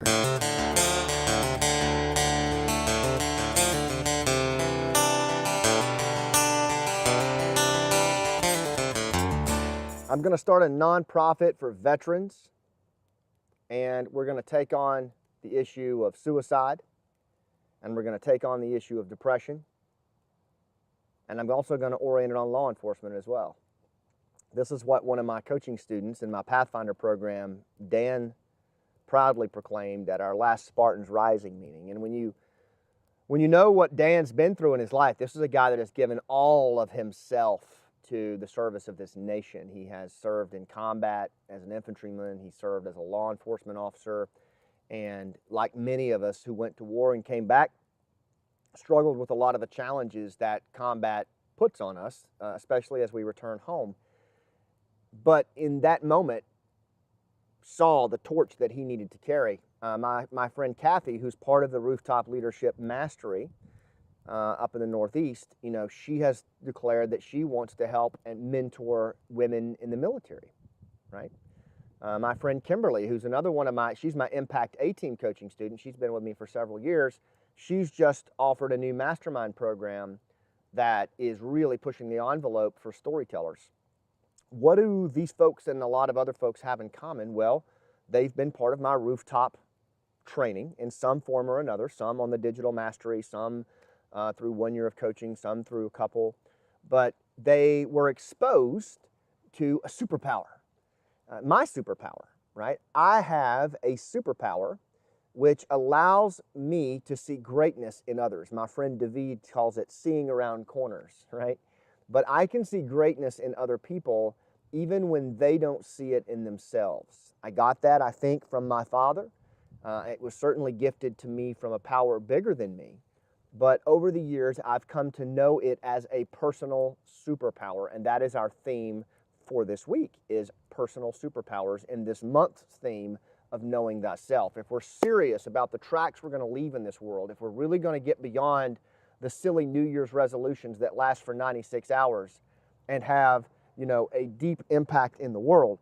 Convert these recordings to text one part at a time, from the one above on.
I'm going to start a nonprofit for veterans, and we're going to take on the issue of suicide, and we're going to take on the issue of depression, and I'm also going to orient it on law enforcement as well. This is what one of my coaching students in my Pathfinder program, Dan, proudly proclaimed at our last Spartans Rising meeting. And when you know what Dan's been through in his life, this is a guy that has given all of himself to the service of this nation. He has served in combat as an infantryman. He served as a law enforcement officer. And like many of us who went to war and came back, struggled with a lot of the challenges that combat puts on us, especially as we return home. But in that moment, saw the torch that he needed to carry. My friend Kathy, who's part of the Rooftop Leadership Mastery up in the Northeast, she has declared that she wants to help and mentor women in the military, right? My friend Kimberly, who's another one of she's my Impact A-Team coaching student. She's been with me for several years. She's just offered a new mastermind program that is really pushing the envelope for storytellers. What do these folks and a lot of other folks have in common? Well, they've been part of my Rooftop training in some form or another, some on the digital mastery, some through 1 year of coaching, some through a couple, but they were exposed to a superpower, my superpower, right? I have a superpower which allows me to see greatness in others. My friend David calls it seeing around corners, right? But I can see greatness in other people even when they don't see it in themselves. I got that, I think, from my father. It was certainly gifted to me from a power bigger than me. But over the years, I've come to know it as a personal superpower, and that is our theme for this week, is personal superpowers in this month's theme of knowing thyself. If we're serious about the tracks we're going to leave in this world, if we're really going to get beyond the silly New Year's resolutions that last for 96 hours and have, a deep impact in the world,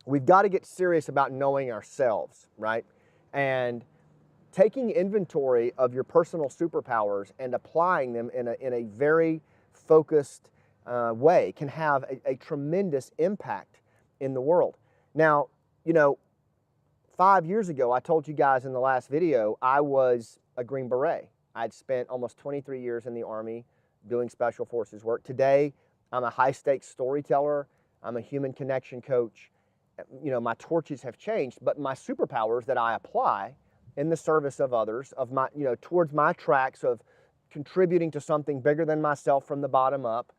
we've got to get serious about knowing ourselves, right? And taking inventory of your personal superpowers and applying them in a very focused way can have a tremendous impact in the world. Now, 5 years ago, I told you guys in the last video, I was a Green Beret. I'd spent almost 23 years in the Army doing Special Forces work. Today, I'm a high-stakes storyteller. I'm a human connection coach. My torches have changed, but my superpowers that I apply in the service of others, of my, towards my tracks of contributing to something bigger than myself from the bottom up,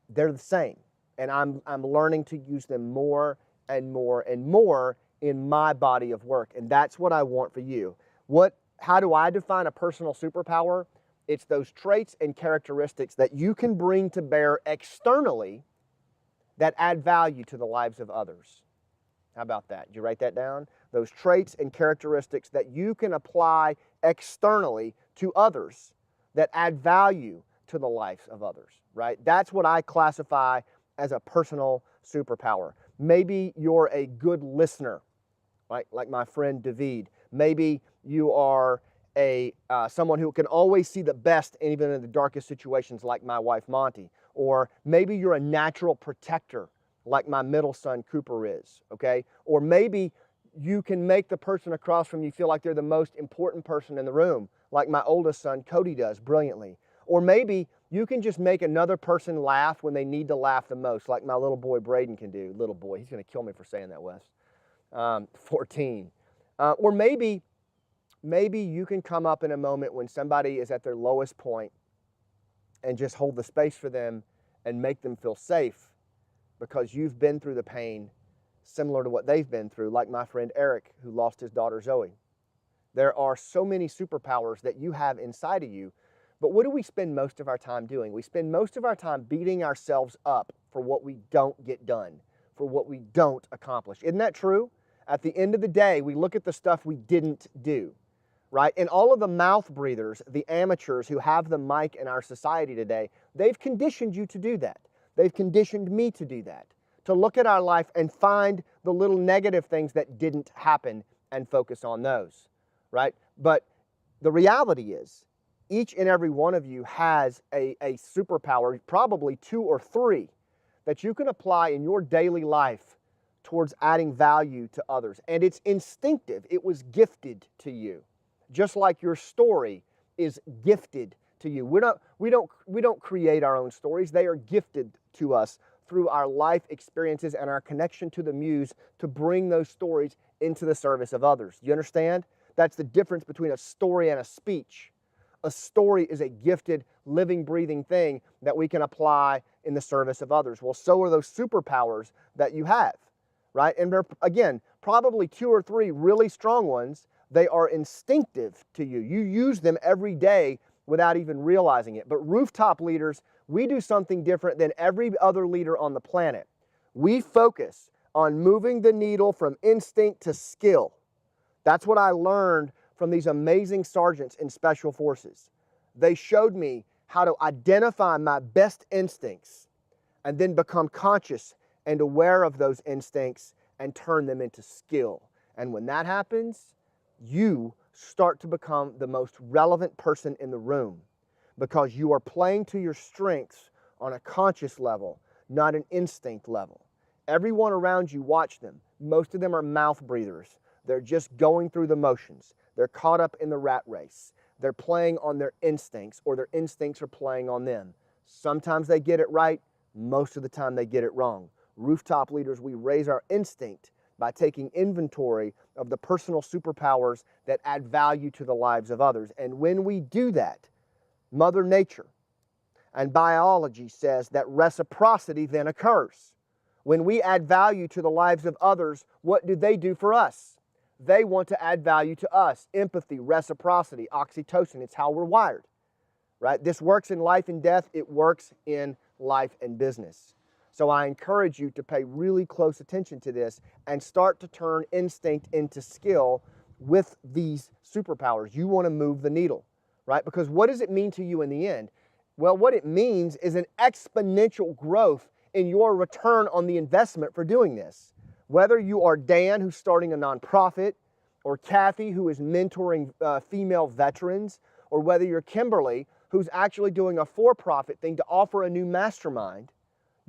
they're the same. And I'm learning to use them more and more and more in my body of work. And that's what I want for you. How do I define a personal superpower? It's those traits and characteristics that you can bring to bear externally that add value to the lives of others. How about that? Did you write that down? Those traits and characteristics that you can apply externally to others that add value to the lives of others, right? That's what I classify as a personal superpower. Maybe you're a good listener, like my friend David. Maybe you are someone who can always see the best even in the darkest situations, like my wife Monty. Or maybe you're a natural protector, like my middle son Cooper is, okay? Or maybe you can make the person across from you feel like they're the most important person in the room, like my oldest son Cody does brilliantly. Or maybe you can just make another person laugh when they need to laugh the most, like my little boy Braden can do. Little boy, he's going to kill me for saying that, Wes. 14. Or maybe you can come up in a moment when somebody is at their lowest point and just hold the space for them and make them feel safe because you've been through the pain similar to what they've been through, like my friend Eric, who lost his daughter Zoe. There are so many superpowers that you have inside of you, but what do we spend most of our time doing? We spend most of our time beating ourselves up for what we don't get done, for what we don't accomplish. Isn't that true? At the end of the day, we look at the stuff we didn't do, right? And all of the mouth breathers, the amateurs who have the mic in our society today, they've conditioned you to do that. They've conditioned me to do that, to look at our life and find the little negative things that didn't happen and focus on those, right? But the reality is, each and every one of you has a superpower, probably 2 or 3, that you can apply in your daily life towards adding value to others. And it's instinctive. It was gifted to you. Just like your story is gifted to you. We don't create our own stories. They are gifted to us through our life experiences and our connection to the muse to bring those stories into the service of others. You understand? That's the difference between a story and a speech. A story is a gifted, living, breathing thing that we can apply in the service of others. Well, so are those superpowers that you have, right? And they're, again, probably 2 or 3 really strong ones. They are instinctive to you. You use them every day without even realizing it. But rooftop leaders, we do something different than every other leader on the planet. We focus on moving the needle from instinct to skill. That's what I learned from these amazing sergeants in Special Forces. They showed me how to identify my best instincts and then become conscious and aware of those instincts and turn them into skill. And when that happens, you start to become the most relevant person in the room because you are playing to your strengths on a conscious level, not an instinct level. Everyone around you, watch them. Most of them are mouth breathers. They're just going through the motions. They're caught up in the rat race. They're playing on their instincts, or their instincts are playing on them. Sometimes they get it right. Most of the time they get it wrong. Rooftop leaders, we raise our instinct by taking inventory of the personal superpowers that add value to the lives of others. And when we do that, Mother Nature and biology says that reciprocity then occurs. When we add value to the lives of others, what do they do for us? They want to add value to us. Empathy, reciprocity, oxytocin, it's how we're wired, right? This works in life and death. It works in life and business. So I encourage you to pay really close attention to this and start to turn instinct into skill with these superpowers. You want to move the needle, right? Because what does it mean to you in the end? Well, what it means is an exponential growth in your return on the investment for doing this. Whether you are Dan, who's starting a nonprofit, or Kathy, who is mentoring female veterans, or whether you're Kimberly, who's actually doing a for-profit thing to offer a new mastermind,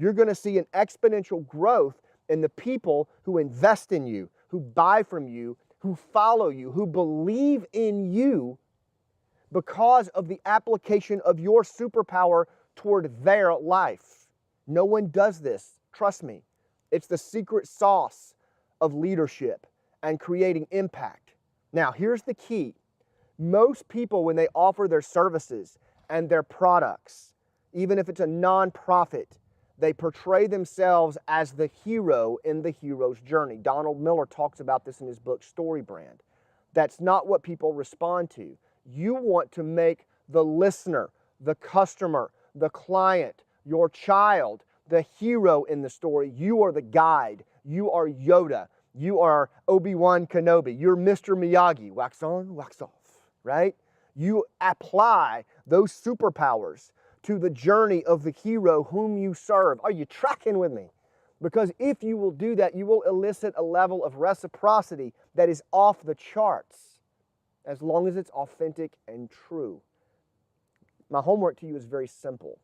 you're going to see an exponential growth in the people who invest in you, who buy from you, who follow you, who believe in you because of the application of your superpower toward their life. No one does this. Trust me. It's the secret sauce of leadership and creating impact. Now, here's the key. Most people, when they offer their services and their products, even if it's a nonprofit, they portray themselves as the hero in the hero's journey. Donald Miller talks about this in his book, Story Brand. That's not what people respond to. You want to make the listener, the customer, the client, your child, the hero in the story. You are the guide. You are Yoda. You are Obi-Wan Kenobi. You're Mr. Miyagi. Wax on, wax off, right? You apply those superpowers to the journey of the hero whom you serve. Are you tracking with me? Because if you will do that, you will elicit a level of reciprocity that is off the charts, as long as it's authentic and true. My homework to you is very simple.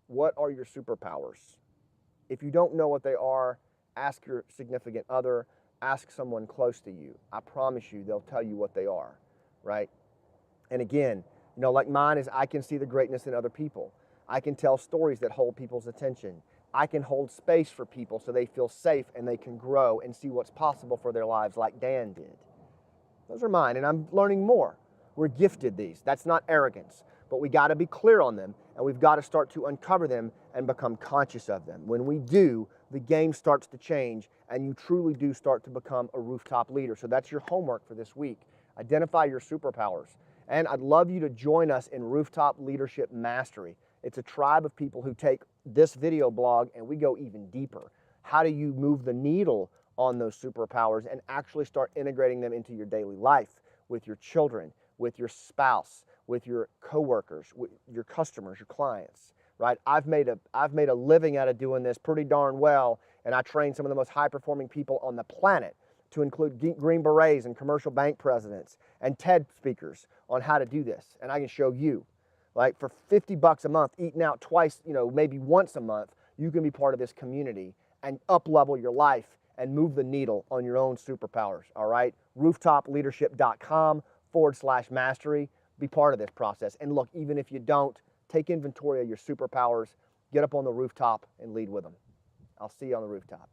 What are your superpowers? If you don't know what they are, ask your significant other, ask someone close to you. I promise you they'll tell you what they are, right? And again, like mine is I can see the greatness in other people. I can tell stories that hold people's attention. I can hold space for people so they feel safe and they can grow and see what's possible for their lives like Dan did. Those are mine, and I'm learning more. We're gifted these. That's not arrogance, but we got to be clear on them, and we've got to start to uncover them and become conscious of them. When we do, the game starts to change, and you truly do start to become a rooftop leader. So that's your homework for this week. Identify your superpowers. And I'd love you to join us in Rooftop Leadership Mastery. It's a tribe of people who take this video blog and we go even deeper. How do you move the needle on those superpowers and actually start integrating them into your daily life with your children, with your spouse, with your coworkers, with your customers, your clients, right? I've made a living out of doing this pretty darn well, and I train some of the most high-performing people on the planet to include Green Berets and commercial bank presidents and TED speakers on how to do this. And I can show you. Like for $50 a month, eating out twice, maybe once a month, you can be part of this community and up-level your life and move the needle on your own superpowers, all right? Rooftopleadership.com/mastery. Be part of this process. And look, even if you don't, take inventory of your superpowers, get up on the rooftop and lead with them. I'll see you on the rooftop.